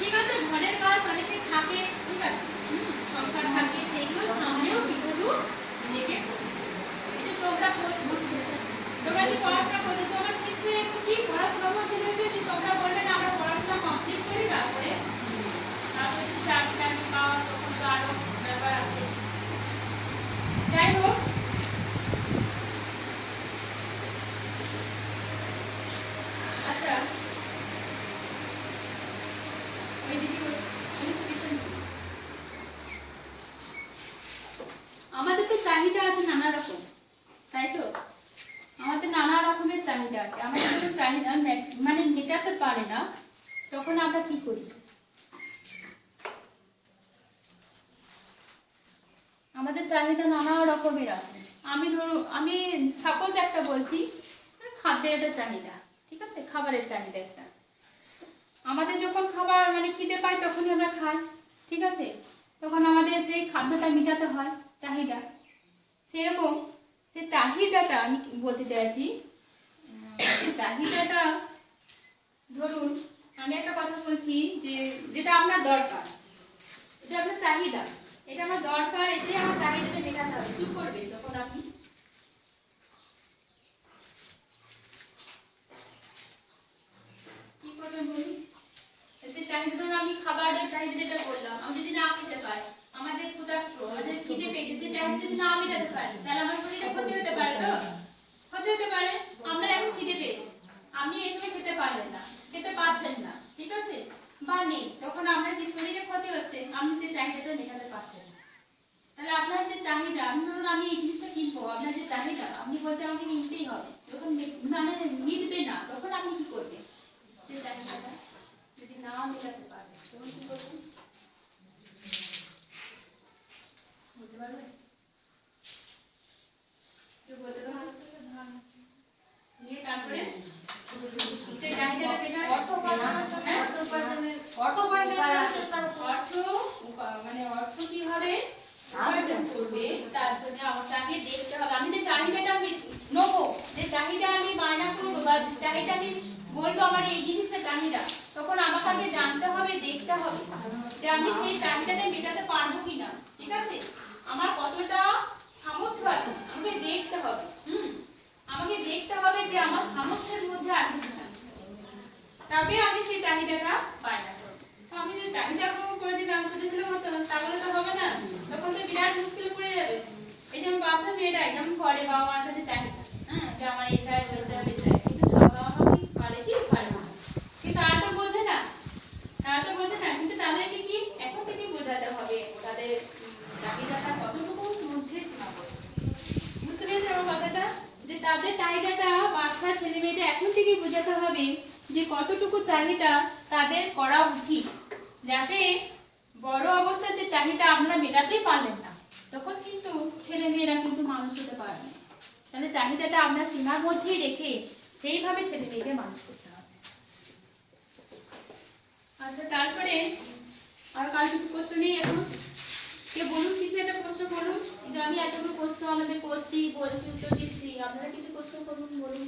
ঠিক আছে, ঘরের কাজ অনেকে থাকে, ঠিক আছে, সংসার থাকে, সেইগুলো সামনেও কিন্তু নিজেকে করছে। এই যে তোমরা করছো, তোমরা যে পড়াশোনা করছো, তোমরা নিশ্চয়ই কি পড়াশোনার মধ্যে রয়েছে যে তোমরা বলবে না আমরা পড়াশোনা কমপ্লিট করি তারপরে যদি চাকরি টাকরি পাওয়া, তখন তো আরো ব্যাপার আছে। যাই হোক, আচ্ছা ওই দিদি আমাদের তো চাহিদা আছে নানা রকম, তাই তো? আমাদের নানা রকমের চাহিদা আছে। আমাদের যখন চাহিদা মানে মেটাতে পারে না, তখন আমরা কি করি? আমাদের চাহিদা নানা রকমের আছে। আমি সাপোজ একটা বলছি, খাদ্যের একটা চাহিদা, ঠিক আছে, খাবারের চাহিদা একটা। আমাদের যখন খাবার মানে খিদে পাই তখনই আমরা খাই, ঠিক আছে, তখন আমাদের সেই খাদ্যটা মেটাতে হয়, চাহিদা। সেরকম যে চাহিদাটা আমি বলতে চাইছি, চাহিদাটা ধরুন আমি একটা কথা বলছি যে যেটা আপনার দরকার, এটা আপনার চাহিদা, এটা আমার দরকার, এটাই আমার চাহিদাটা মেটাতে হবে। কি করবেন তখন আপনি? কি করবেন বলুন? এতে চাহিদা, ধরুন আমি খাবারের চাহিদা যেটা বললাম, আমি যদি না খেতে পাই, আমাদের ক্ষুধার্ত, আমাদের খিদে পেয়েছে, সেই চাহিদা যদি না মেটাতে পারি, তাহলে আমার শরীরে ক্ষতি হতে পারে। তো ক্ষতি হতে পারে। আপনার এখন খিদে পেয়েছে, আপনি এই সময় খেতে পারলেন না, খেতে পারছেন না, ঠিক আছে, বা নেই, তখন আপনার যে শরীরে ক্ষতি হচ্ছে, আপনি সেই চাহিদাটা মেটাতে পারছেন না। তাহলে আপনার যে চাহিদা, আমি ধরুন আমি এই জিনিসটা কিনবো, আপনার যে চাহিদা আপনি বলছেন আমাকে নিতেই হবে, যখন মানে মিটবে না, তখন আপনি কি করবেন? সেই চাহিদাটা যদি না মেটাতে পারেন তখন কি করবেন বলতে পারবেন? কেউ বলতে পারবেন? নিয়ে তারপরে সেই চাহিদাটা মেটাতে অর্থ কিভাবে উপার্জন করবে, তার জন্য আমাকে দেখতে হবে। আমি যে চাহিদাটা আমি নেবো, যে চাহিদা আমি বায়না করবো, বা যে চাহিদা আমি বলবো আমার এই জিনিসটা চাহিদা, তখন আমাকে আগে জানতে হবে, দেখতে হবে যে আমি সেই চাহিদাটা মেটাতে পারবো কিনা, ঠিক আছে, আমার কতটা সামর্থ্য আছে, আমাকে দেখতে হবে। আমাকে দেখতে হবে যে আমার সামর্থ্যের মধ্যে আছে কিনা, তবে আমি সেই চাহিদাটা বায়না করবো। আমি যে চাহিদা করে দিলাম ছোট ছোট মতো, তাহলে তো হবে না, তখন তো বিরাট মুশকিল পড়ে যাবে। এই যেমন বাচ্চা মেয়েরাই যেমন করে বাবা মার কাছে চাহিদা, যে আমার এই চাই ওই চাই ওই চাই, কিন্তু বাবা মা কি পারে? কি পারে না, কিন্তু তারা তো বোঝে না, কিন্তু তাদেরকে কি এখন থেকে বোঝাতে হবে তাদের চাহিদাটা কতটুকু মধ্যে সীমাবদ্ধ। বুঝতে পেরেছেন আমার কথাটা? যে তাদের চাহিদাটা বাচ্চা ছেলে মেয়েদের এখন থেকে বোঝাতে হবে যে কতটুকু চাহিদা তাদের করা উচিত, যাতে বড় অবস্থায় সে চাহিদা আপনারা মেটাতেই পারলেন না, তখন কিন্তু ছেলে মেয়েরা কিন্তু মানুষ হতে পারবে না। তাহলে চাহিদাটা আমরা সীমার মধ্যেই রেখে সেইভাবে ছেলে মেয়েকে মানুষ করতে হবে। আচ্ছা, তারপরে আর কার কিছু প্রশ্ন নেই এখন? কে বলুন, কিছু একটা প্রশ্ন করুন। কিন্তু আমি এতগুলো প্রশ্ন আমাদের করছি, বলছি, উত্তর দিচ্ছি, আপনারা কিছু প্রশ্ন করুন, বলুন।